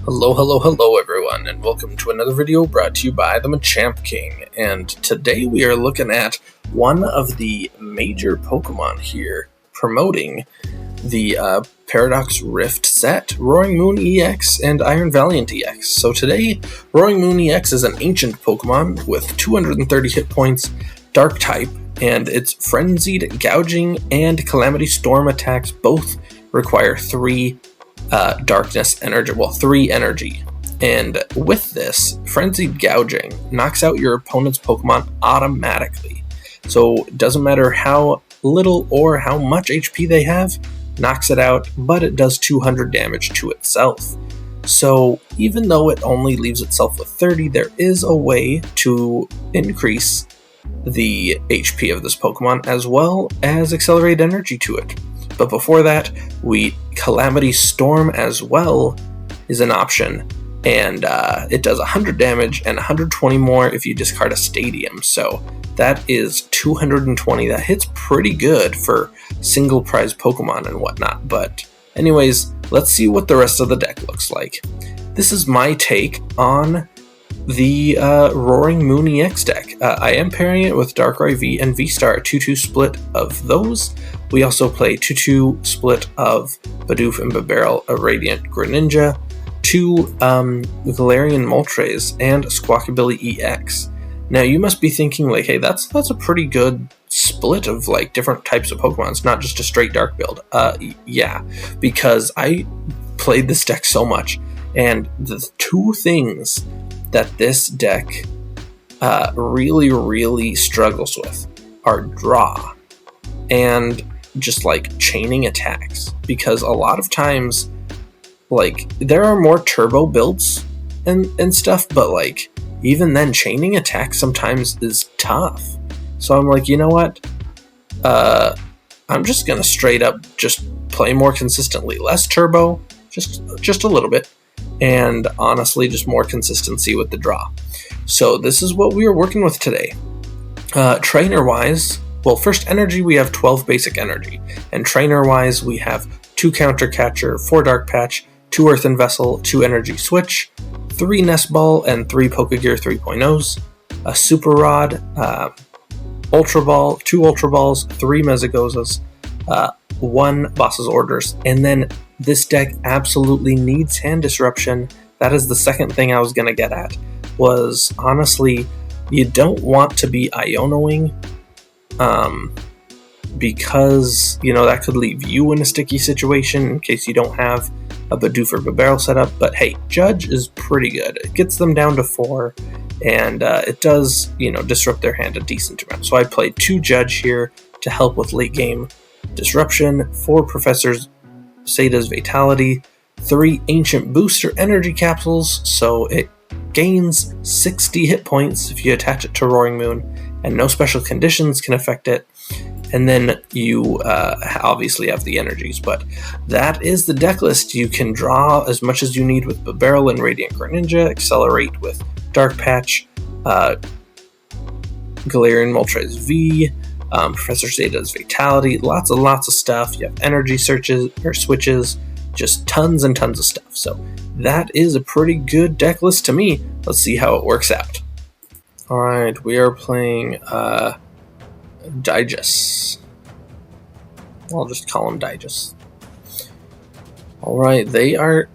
Hello everyone, and welcome to another video brought to you by the Machamp King. And today we are looking at one of the major Pokemon here promoting the Paradox Rift set, Roaring Moon EX and Iron Valiant EX. So today, Roaring Moon EX is an ancient Pokemon with 230 hit points, Dark type, and its Frenzied, Gouging, and Calamity Storm attacks both require 3 darkness energy, well, 3 energy. And with this, Frenzied Gouging knocks out your opponent's Pokemon automatically. So it doesn't matter how little or how much HP they have, knocks it out, but it does 200 damage to itself. So even though it only leaves itself with 30, there is a way to increase the HP of this Pokemon as well as accelerate energy to it. But before that, Calamity Storm as well is an option, and it does 100 damage and 120 more if you discard a Stadium. So that is 220. That hits pretty good for single prize Pokemon and whatnot. But anyways, let's see what the rest of the deck looks like. This is my take on the Roaring Moon EX deck. I am pairing it with Darkrai V and VSTAR, 2-2 split of those. We also play 2-2 split of Bidoof and Bibarel, a Radiant Greninja, 2 Galarian Moltres, and Squawkabilly EX. Now you must be thinking like, hey, that's a pretty good split of like different types of Pokemon. It's not just a straight dark build. Yeah, because I played this deck so much, and the 2 things that this deck really struggles with are draw and just like chaining attacks, because a lot of times like there are more turbo builds and stuff, but like even then chaining attacks sometimes is tough. So I'm like, you know what, I'm just gonna straight up just play more consistently, less turbo, just a little bit, and honestly just more consistency with the draw. So this is what we are working with today. Trainer wise, well, first energy, we have 12 basic energy, and trainer wise we have 2 Counter Catcher, 4 Dark Patch, 2 Earthen Vessel, 2 Energy Switch, 3 Nest Ball, and 3 Pokégear 3.0s, a Super Rod, Ultra Ball, 2 Ultra Balls, 3 Mesagozas, 1 Boss's Orders, and then this deck absolutely needs hand disruption. That is the second thing I was going to get at, was honestly, you don't want to be Ionoing, because, you know, that could leave you in a sticky situation in case you don't have a Bidoof or Bibarel setup. But hey, Judge is pretty good. It gets them down to 4, and it does, you know, disrupt their hand a decent amount. So I played 2 Judge here to help with late game disruption, 4 Professor Sada's Vitality, 3 Ancient Booster Energy Capsules, so it gains 60 hit points if you attach it to Roaring Moon, and no special conditions can affect it. And then you obviously have the energies, but that is the deck list. You can draw as much as you need with Bibarel and Radiant Greninja, accelerate with Dark Patch, Galarian Moltres V, Professor Sada's Vitality, lots of stuff. You have energy searches or switches, just tons and tons of stuff. So that is a pretty good deck list to me. Let's see how it works out. Alright, we are playing Digest. I'll just call them Digest. Alright, they are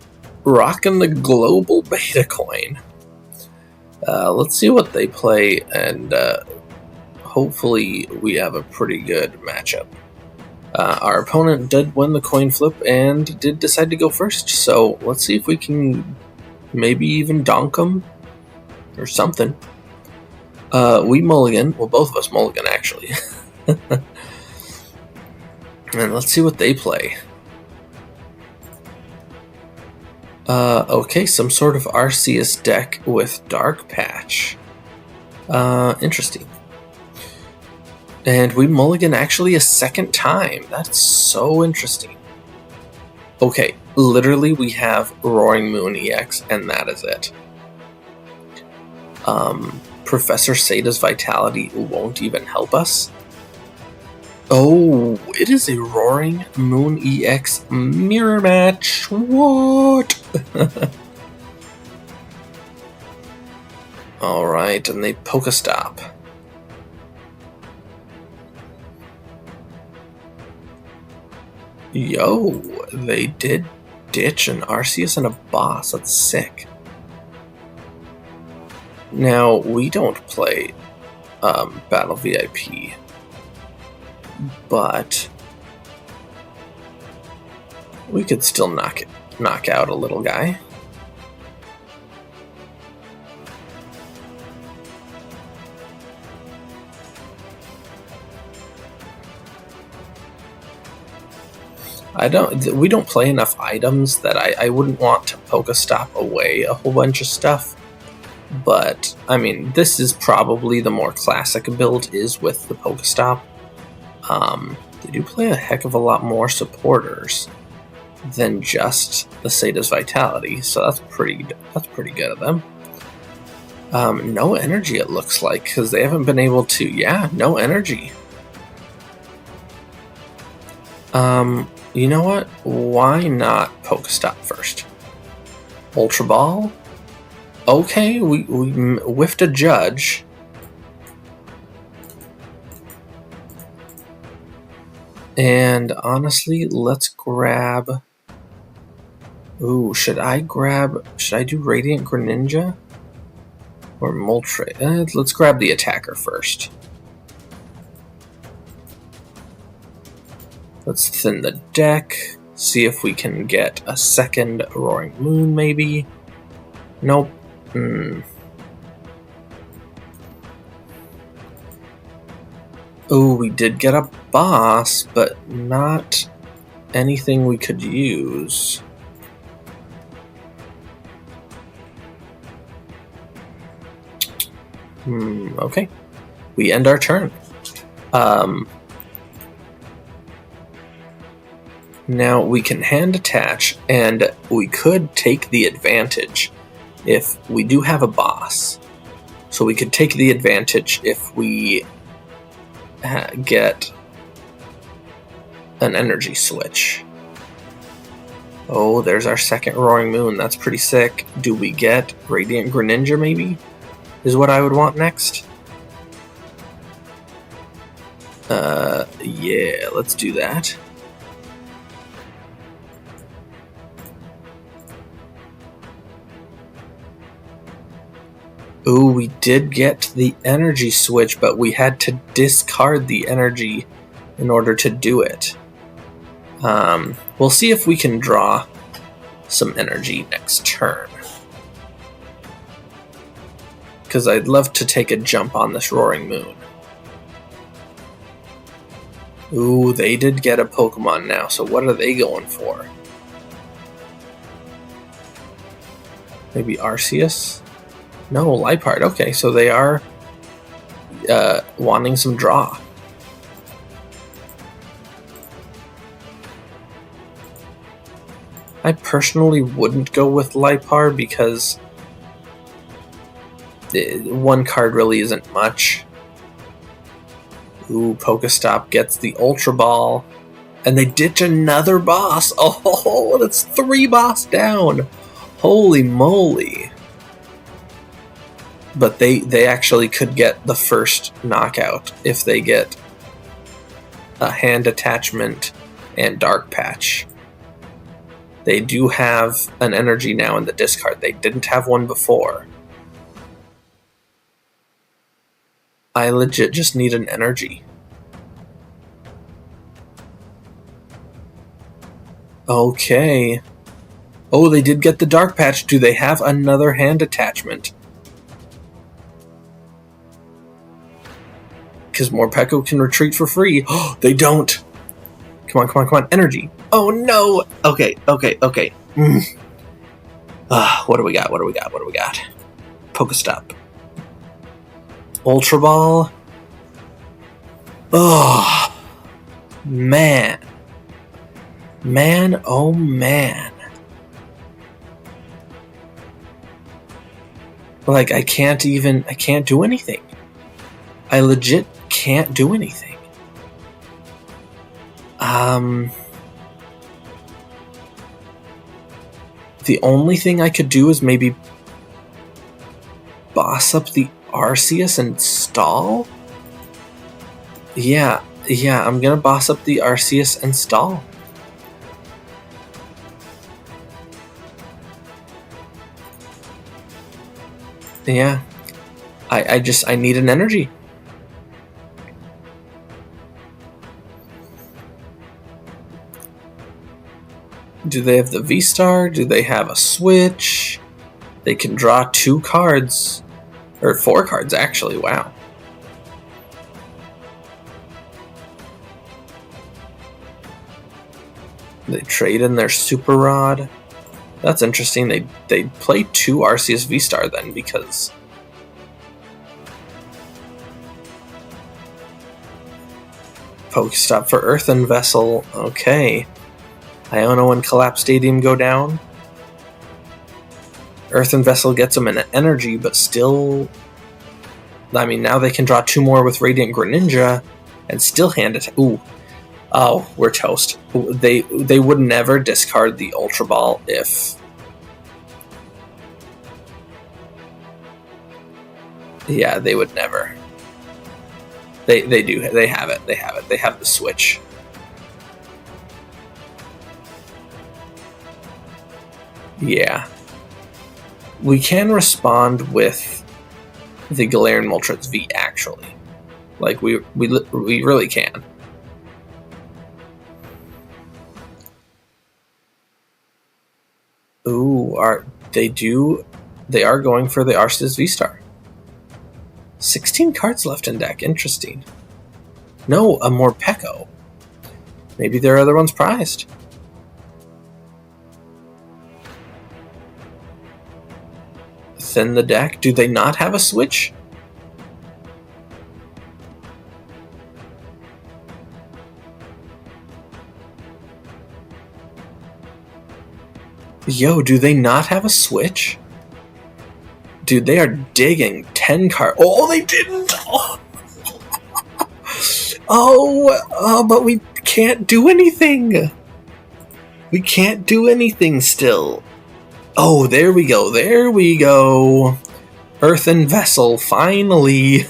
rocking the global beta coin. Let's see what they play, and hopefully we have a pretty good matchup. Our opponent did win the coin flip and did decide to go first, so let's see if we can maybe even donk them or something. We mulligan. Well, both of us mulligan, actually. And let's see what they play. Okay, some sort of Arceus deck with Dark Patch. Interesting. And we mulligan actually a second time. That's so interesting. Okay, literally we have Roaring Moon EX, and that is it. Professor Sada's Vitality won't even help us. Oh, it is a Roaring Moon EX mirror match. What? Alright, and they Pokestop. Yo, they did ditch an Arceus and a boss. That's sick. Now, we don't play Battle VIP, but we could still knock out a little guy. We don't play enough items that I wouldn't want to Pokestop away a whole bunch of stuff. But, I mean, this is probably the more classic build is with the Pokestop. They do play a heck of a lot more supporters than just the Sada's Vitality, so that's pretty good of them. No energy, it looks like, because they haven't been able to... Yeah, no energy. You know what? Why not Pokestop first? Ultra Ball? Okay, we whiffed a Judge. And honestly, let's grab... Ooh, should I do Radiant Greninja? Or Moltres? Let's grab the attacker first. Let's thin the deck, see if we can get a second Roaring Moon, maybe. Nope. Ooh, we did get a boss, but not anything we could use. Okay. We end our turn. Now we can hand attach, and we could take the advantage if we do have a boss. So we could take the advantage if we get an energy switch. Oh, there's our second Roaring Moon. That's pretty sick. Do we get Radiant Greninja, maybe? Is what I would want next. Yeah, let's do that. Ooh, we did get the energy switch, but we had to discard the energy in order to do it. We'll see if we can draw some energy next turn. Because I'd love to take a jump on this Roaring Moon. Ooh, they did get a Pokemon now, so what are they going for? Maybe Arceus? No, Liepard. Okay, so they are wanting some draw. I personally wouldn't go with Liepard because one card really isn't much. Ooh, Pokestop gets the Ultra Ball. And they ditch another boss. Oh, that's 3 boss down. Holy moly. But they actually could get the first knockout if they get a hand attachment and Dark Patch. They do have an energy now in the discard. They didn't have one before. I legit just need an energy. Okay. Oh, they did get the Dark Patch. Do they have another hand attachment? Because Morpeko can retreat for free. Oh, they don't. Come on, come on, come on. Energy. Oh, no. Okay. What do we got? What do we got? Pokestop. Ultra Ball. Oh, man. Man, oh, man. Like, I can't do anything. I legit can't do anything. The only thing I could do is maybe boss up the Arceus and stall? Yeah, I'm gonna boss up the Arceus and stall. Yeah, I need an energy. Do they have the VSTAR? Do they have a Switch? They can draw 2 cards. Or 4 cards, actually. Wow. They trade in their Super Rod. That's interesting. They play 2 Arceus VSTAR then, because... Pokestop for Earthen Vessel. Okay. Iono and Collapse Stadium go down. Earthen Vessel gets them an energy, but still... I mean, now they can draw 2 more with Radiant Greninja, and still hand it... Ooh. Oh, we're toast. They would never discard the Ultra Ball if... Yeah, they would never. They do. They have it. They have it. They have the Switch. Yeah. We can respond with the Galarian Moltres V, actually. Like, we really can. Ooh, they are going for the Arceus VSTAR. 16 cards left in deck. Interesting. No, a Morpeko. Maybe there are other ones prized. Thin the deck. Do they not have a Switch? Yo, do they not have a Switch? Dude, they are digging 10 cards. Oh, they didn't! Oh, but we can't do anything. We can't do anything still. Oh, there we go. There we go. Earthen Vessel, finally.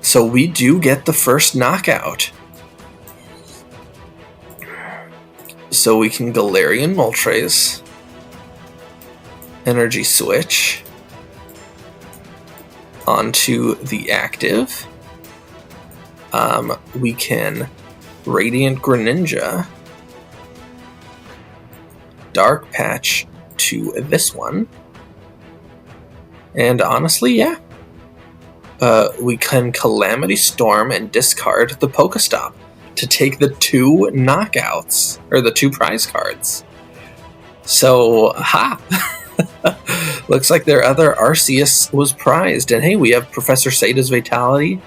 So we do get the first knockout. So we can Galarian Moltres, Energy Switch onto the active. We can Radiant Greninja, Dark Patch to this one. And honestly, yeah. We can Calamity Storm and discard the Pokestop to take the 2 knockouts, or the 2 prize cards. So, looks like their other Arceus was prized. And hey, we have Professor Sada's Vitality.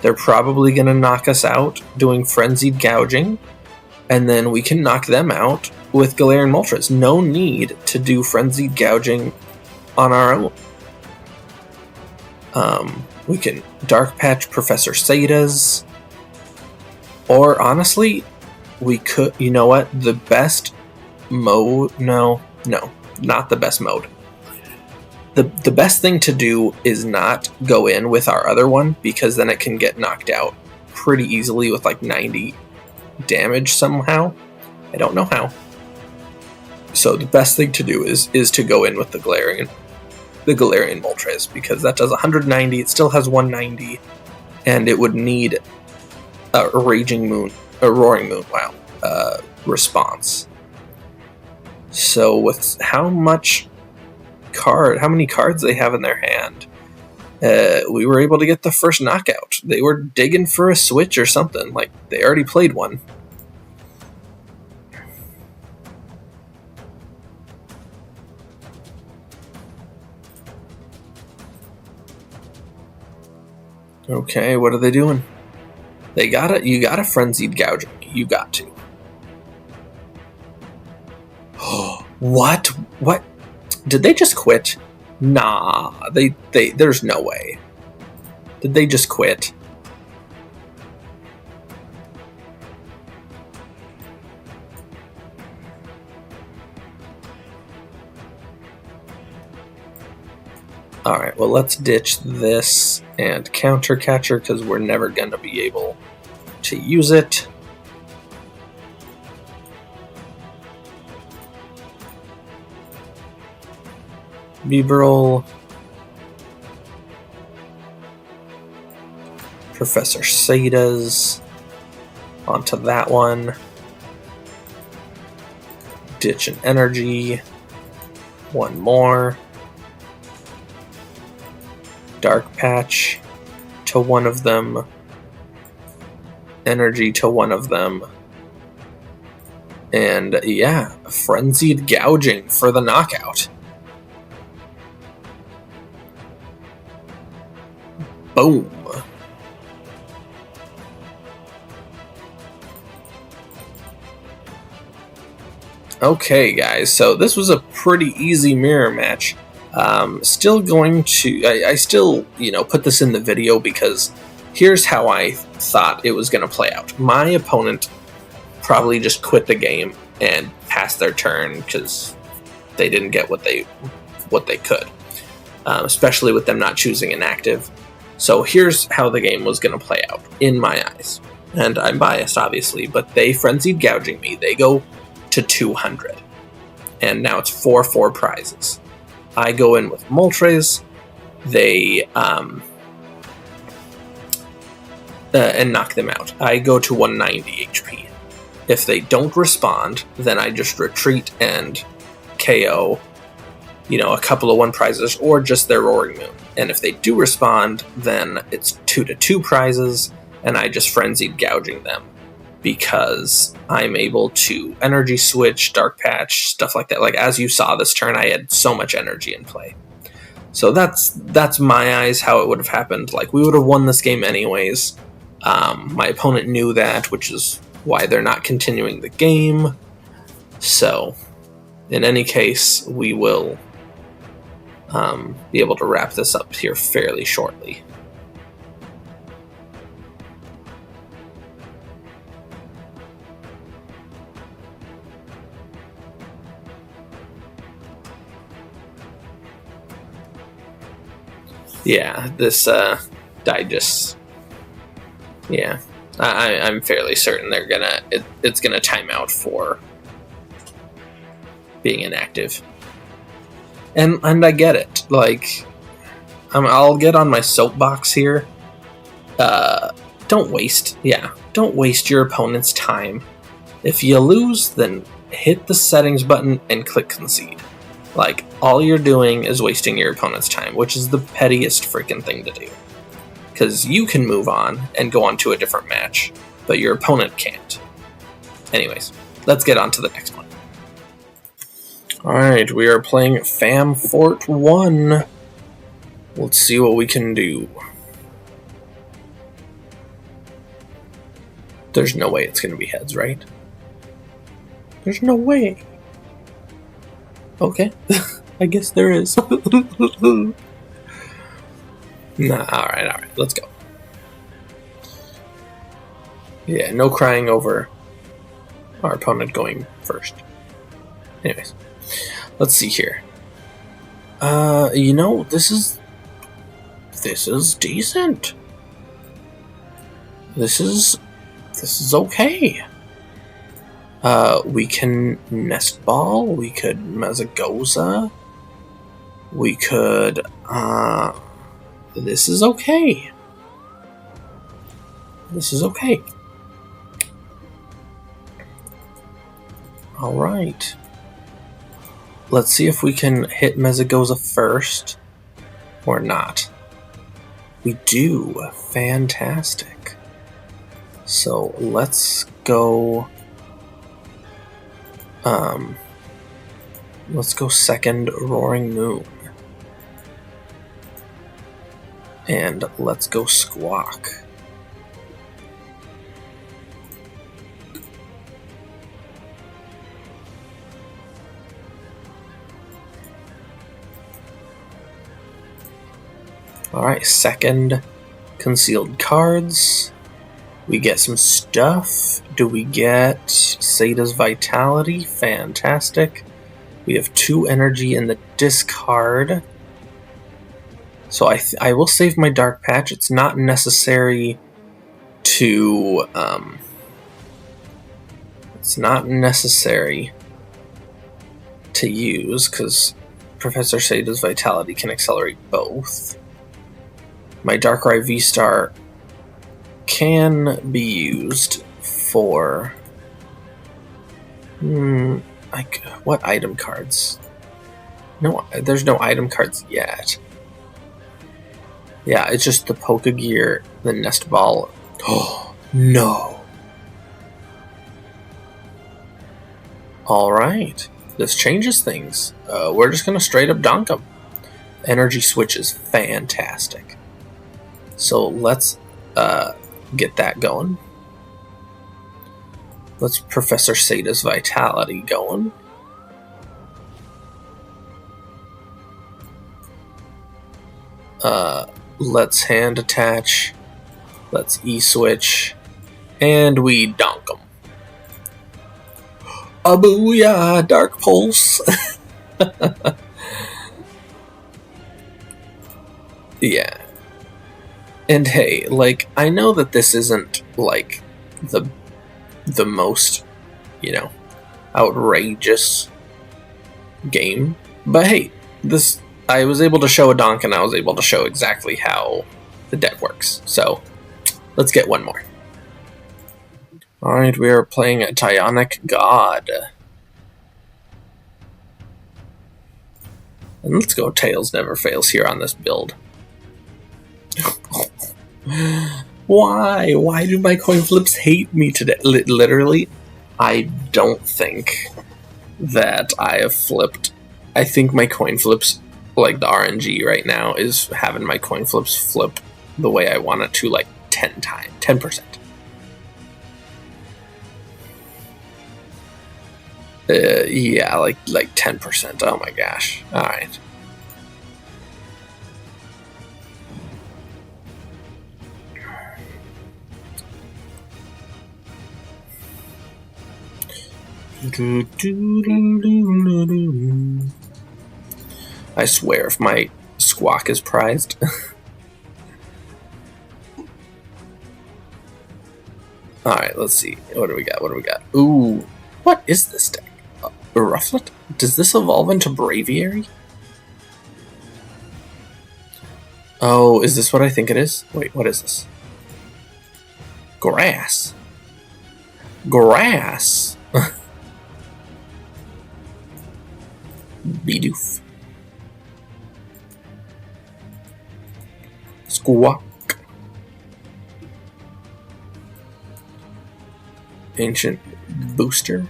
They're probably going to knock us out doing Frenzied Gouging. And then we can knock them out with Galarian Moltres. No need to do Frenzied Gouging on our own. We can Dark Patch Professor Sada's. Or, honestly, we could... You know what? The best mode... No, not the best mode. The best thing to do is not go in with our other one, because then it can get knocked out pretty easily with like 90 damage somehow. I don't know how. So the best thing to do is to go in with the Galarian Moltres, because that does 190, it still has 190, and it would need a Roaring Moon, response. So with how many cards they have in their hand, we were able to get the first knockout. They were digging for a Switch or something, like they already played one. Okay, what are they doing? You got a Frenzied Gouging. You got to. What? What? Did they just quit? Nah, there's no way. Did they just quit? Alright, well, let's ditch this and Counter Catcher because we're never going to be able to use it. Bibarel. Professor Sada's. Onto that one. Ditch an energy. One more. Dark Patch to one of them. Energy to one of them. And yeah, Frenzied Gouging for the knockout. Boom. Okay, guys, so this was a pretty easy mirror match. Still going to... I still, put this in the video because here's how I thought it was going to play out. My opponent probably just quit the game and passed their turn because they didn't get what they could, especially with them not choosing an active. So here's how the game was going to play out, in my eyes. And I'm biased, obviously, but they Frenzied Gouging me. They go to 200. And now it's 4-4 prizes. I go in with Moltres. They, and knock them out. I go to 190 HP. If they don't respond, then I just retreat and KO, a couple of 1 prizes or just their Roaring Moon. And if they do respond, then it's 2-2 prizes, and I just Frenzied Gouging them because I'm able to Energy Switch, Dark Patch, stuff like that. Like, as you saw this turn, I had so much energy in play. So that's my eyes how it would have happened. Like, we would have won this game anyways. My opponent knew that, which is why they're not continuing the game. So, in any case, we will be able to wrap this up here fairly shortly. Yeah, this yeah, I'm fairly certain they're it's gonna time out for being inactive. And I get it. Like, I'll get on my soapbox here. Don't waste your opponent's time. If you lose, then hit the settings button and click concede. Like, all you're doing is wasting your opponent's time, which is the pettiest freaking thing to do. Because you can move on and go on to a different match, but your opponent can't. Anyways, let's get on to the next one. Alright, we are playing Fam Fort 1. Let's see what we can do. There's no way it's going to be heads, right? There's no way. Okay, I guess there is. Nah, alright, let's go. Yeah, no crying over our opponent going first. Anyways, let's see here. This is decent. This is okay. We can Nest Ball, we could Mesagoza, we could, this is okay. This is okay. Alright. Let's see if we can hit Mesagoza first, or not. We do. Fantastic. So, let's go... let's go second Roaring Moon. And let's go Squawk. Alright, second concealed cards. We get some stuff. Do we get Sada's Vitality? Fantastic. We have 2 energy in the discard. So I will save my Dark Patch. It's not necessary to use because Professor Sada's Vitality can accelerate both. My Darkrai VSTAR can be used for like what item cards? No, there's no item cards yet. Yeah, it's just the Pokégear, the Nest Ball. Oh no! All right, this changes things. We're just gonna straight up dunk them. Energy Switch is fantastic. So let's get that going. Let's Professor Sada's Vitality going. Let's Hand Attach. Let's E-Switch. And we dunk them. A booyah! Dark Pulse! Yeah. And hey, like, I know that this isn't, like, the most, you know, outrageous game, but hey, this, I was able to show a donk and I was able to show exactly how the deck works, so let's get one more. Alright, we are playing a Tyonic God. And let's go Tails Never Fails here on this build. Why? Why do my coin flips hate me today? Literally, I don't think that I have flipped. I think my coin flips, like the RNG right now, is having my coin flips flip the way I want it to, like 10 times, 10%. Yeah, like 10%. Oh my gosh. All right. I swear if my Squawk is prized. Alright, let's see. What do we got? What do we got? Ooh. What is this deck? Rufflet? Does this evolve into Braviary? Oh, is this what I think it is? Wait, what is this? Grass. Grass. Bidoof. Squawk. Ancient Booster.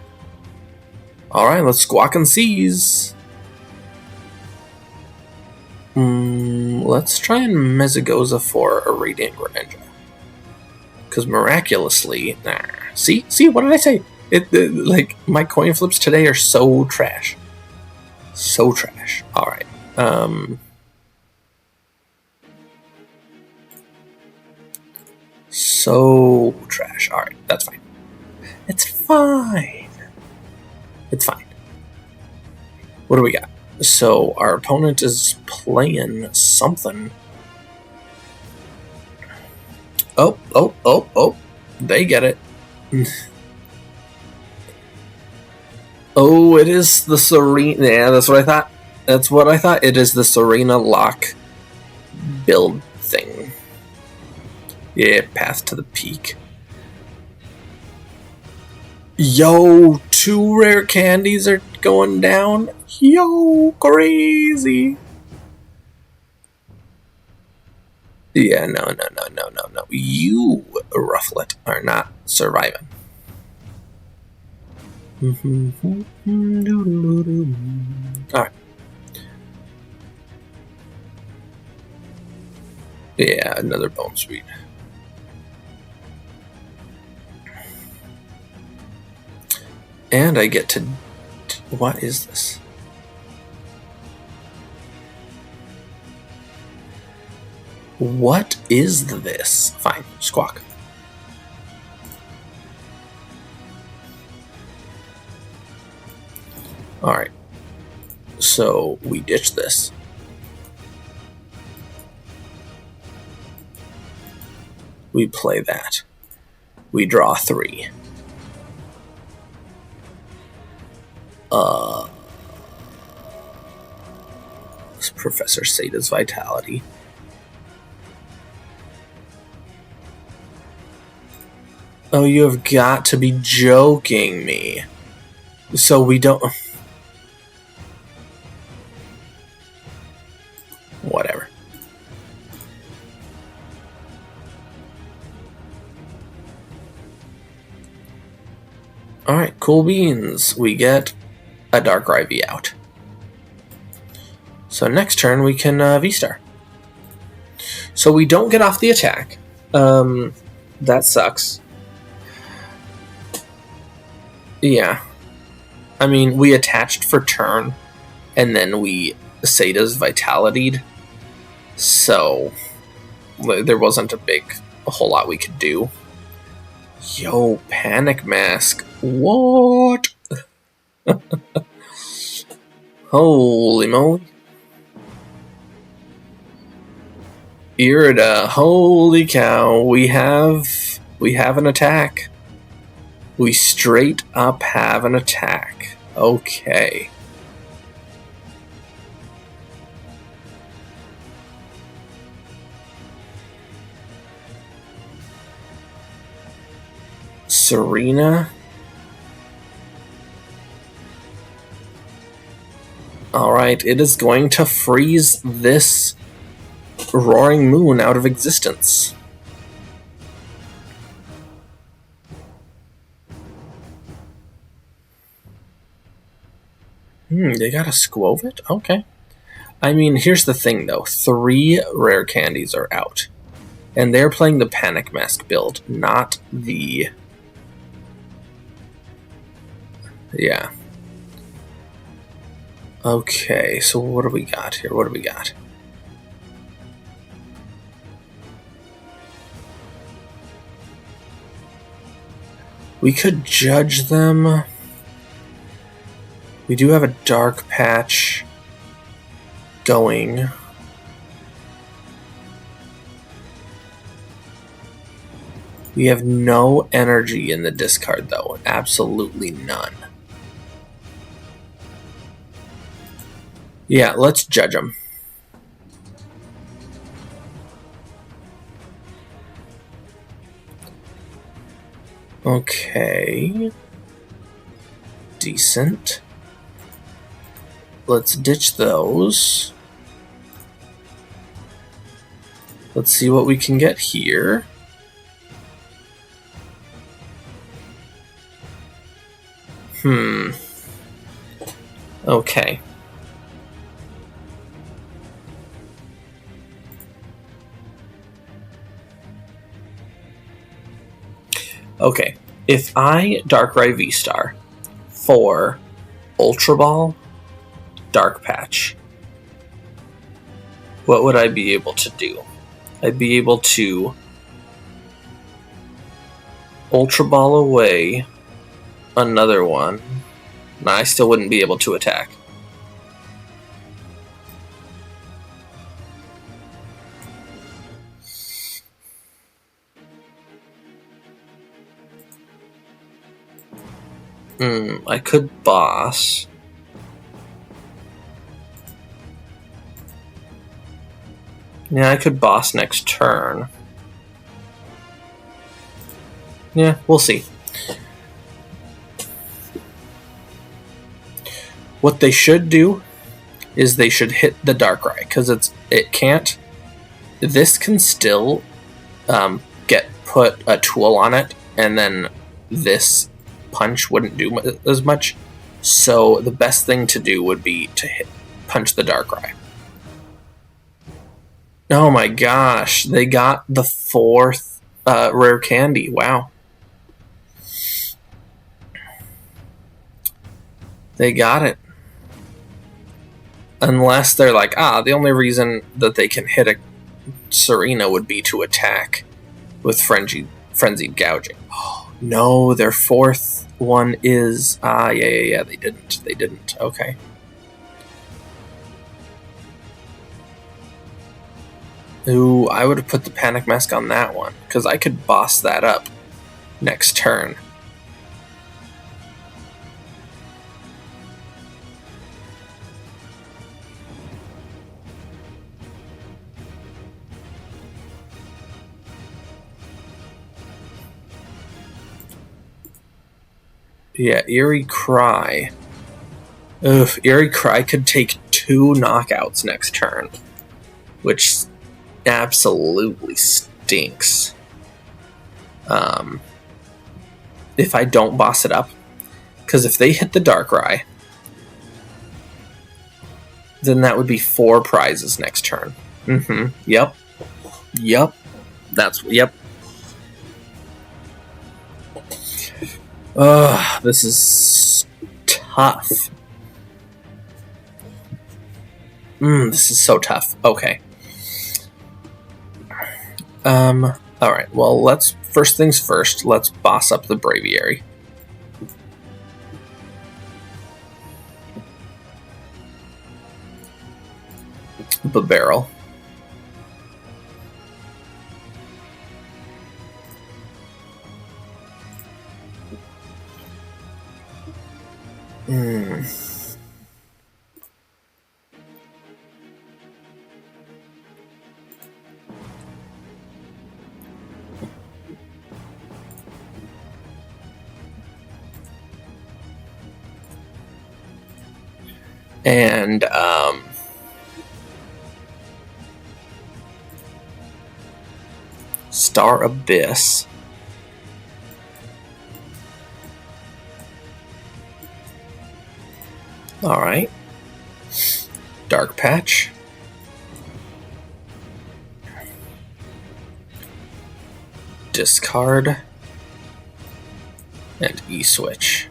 Alright, let's squawk and seize. Let's try and Mesagoza for a Radiant Greninja. Because miraculously, see, what did I say? Like, my coin flips today are so trash. So trash. Alright. So trash. Alright, that's fine. It's fine. It's fine. What do we got? So, our opponent is playing something. Oh. They get it. Oh, it is the Serena. Yeah, that's what I thought. That's what I thought. It is the Serena Lock build thing. Yeah, Path to the Peak. Yo, 2 rare candies are going down. Yo, crazy. Yeah, no. You, Rufflet, are not surviving. Alright. Yeah, another Bone Sweet. And I get to... What is this? What is this? Fine, Squawk. Alright. So, we ditch this. We play that. We draw 3. It's Professor Sada's Vitality. Oh, you have got to be joking me. So we don't... Whatever. Alright, cool beans. We get a Darkrai V out. So next turn we can VSTAR. So we don't get off the attack. That sucks. Yeah. I mean, we attached for turn, and then we Sada's Vitality'd. So there wasn't a whole lot we could do. Yo, Panic Mask. What? Holy moly. Irida, holy cow. We have an attack. We straight up have an attack. Okay. Serena. Alright, it is going to freeze this Roaring Moon out of existence. They got a Squovit? Okay. I mean, here's the thing though. 3 rare candies are out. And they're playing the Panic Mask build, not the... Yeah. Okay, so what do we got here? What do we got? We could judge them. We do have a Dark Patch going. We have no energy in the discard, though. Absolutely none. Yeah, let's judge them. Okay. Decent. Let's ditch those. Let's see what we can get here. Okay. Okay. If I Darkrai VSTAR for Ultra Ball, Dark Patch, what would I be able to do? I'd be able to Ultra Ball away another one. No, I still wouldn't be able to attack. I could boss. Yeah, I could boss next turn. Yeah, we'll see. What they should do is they should hit the Darkrai, because it can't. This can still get put a tool on it, and then this punch wouldn't do as much. So the best thing to do would be to punch the Darkrai. Oh my gosh, they got the 4th rare candy. Wow. They got it. Unless they're like, the only reason that they can hit a Serena would be to attack with Frenzied Gouging. Oh, no, their 4th one is... yeah, they didn't. Okay. Ooh, I would have put the Panic Mask on that one, because I could boss that up next turn. Yeah, Eerie Cry. Ugh, Eerie Cry could take 2 knockouts next turn, which absolutely stinks. If I don't boss it up, because if they hit the Darkrai, then that would be 4 prizes next turn. Yep. Yep. This is tough. This is so tough. Okay. Alright, well, first things first, let's boss up the Braviary. Bibarel. And, Star Abyss. Alright. Dark Patch. Discard. And E-Switch.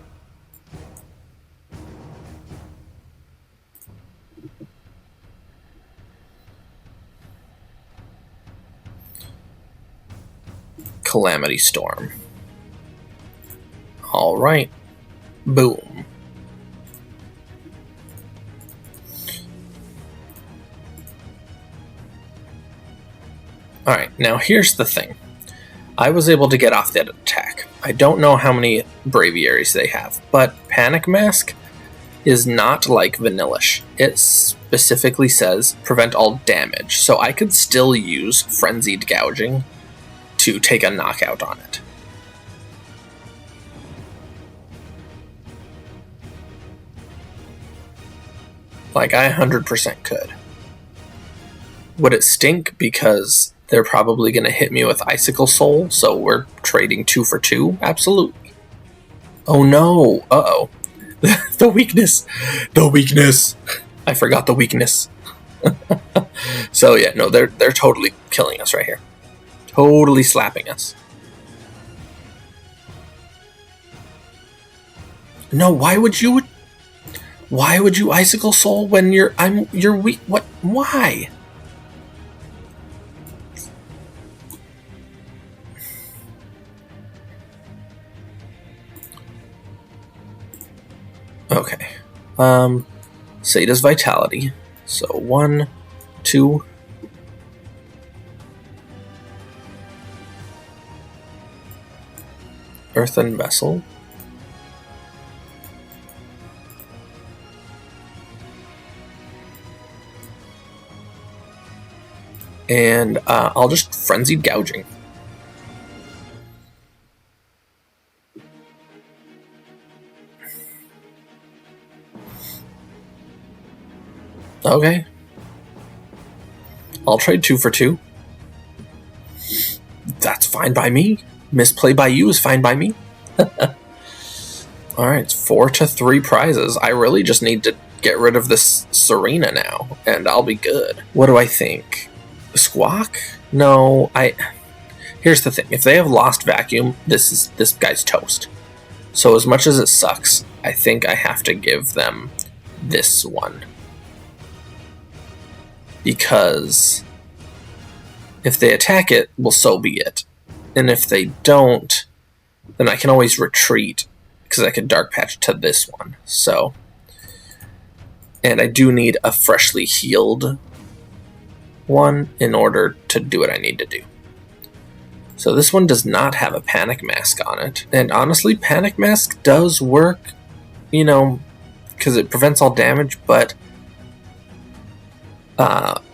Calamity Storm. Alright. Boom. Alright, now here's the thing. I was able to get off that attack. I don't know how many Braviaries they have, but Panic Mask is not like Vanillish. It specifically says prevent all damage, so I could still use Frenzied Gouging to take a knockout on it. Like, I 100% could. Would it stink because they're probably going to hit me with Icicle Soul, so we're trading 2 for 2? Absolutely. Oh no! Uh-oh. The weakness! The weakness! I forgot the weakness. So yeah, no, they're totally killing us right here. Totally slapping us. No, why would you Icicle Soul when you're weak? What? Why? Okay. Sada's Vitality. So 1, 2. Earthen Vessel. And I'll just Frenzied Gouging. Okay. I'll trade 2 for 2. That's fine by me. Misplay by you is fine by me. Alright, it's 4 to 3 prizes. I really just need to get rid of this Serena now, and I'll be good. What do I think? Squawk? No, Here's the thing. If they have Lost Vacuum, this guy's toast. So as much as it sucks, I think I have to give them this one. Because if they attack it, well, so be it. And if they don't, then I can always retreat, because I can Dark Patch to this one. So, and I do need a freshly healed one in order to do what I need to do. So this one does not have a Panic Mask on it. And honestly, Panic Mask does work, you know, because it prevents all damage, but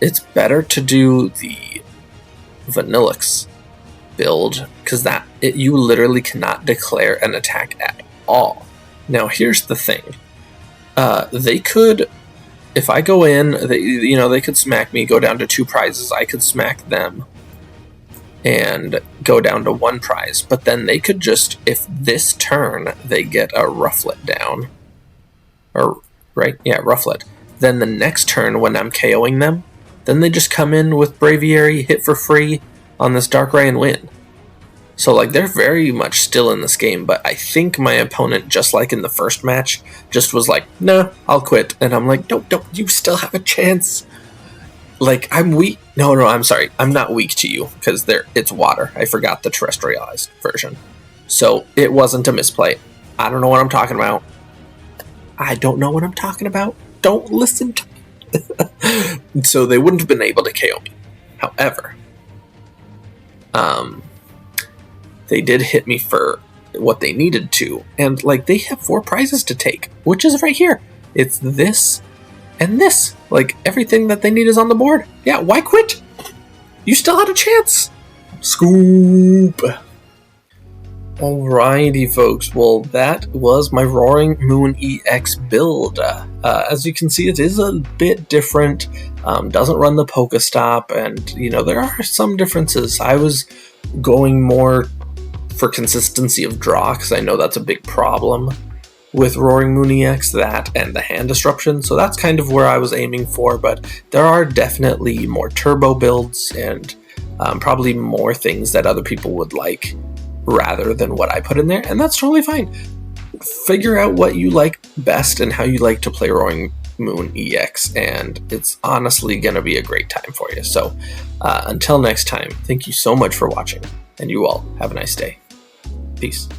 it's better to do the Vanillix build, because you literally cannot declare an attack at all. Now here's the thing. They could, if I go in, they could smack me, go down to 2 prizes. I could smack them and go down to 1 prize. But then they could just, if this turn they get a Rufflet down, or right, yeah, Rufflet. Then the next turn when I'm KOing them, then they just come in with Braviary, hit for free on this Darkrai and win. So like they're very much still in this game, but I think my opponent, just like in the first match, just was like, nah, I'll quit. And I'm like, no, you still have a chance. Like, I'm weak. No, I'm sorry. I'm not weak to you, because it's water. I forgot the terrestrialized version. So it wasn't a misplay. I don't know what I'm talking about. I don't know what I'm talking about. Don't listen to me. So they wouldn't have been able to KO me. However, they did hit me for what they needed to. And, like, they have 4 prizes to take, which is right here. It's this and this. Like, everything that they need is on the board. Yeah, why quit? You still had a chance. Scoop. Alrighty, folks. Well, that was my Roaring Moon EX build. As you can see, it is a bit different. Doesn't run the Pokestop, and, you know, there are some differences. I was going more for consistency of draw, because I know that's a big problem with Roaring Moon EX, that and the hand disruption, so that's kind of where I was aiming for, but there are definitely more turbo builds and probably more things that other people would like rather than what I put in there, and that's totally fine. Figure out what you like best and how you like to play Roaring Moon EX, and it's honestly going to be a great time for you. So until next time, thank you so much for watching, and you all have a nice day. Peace.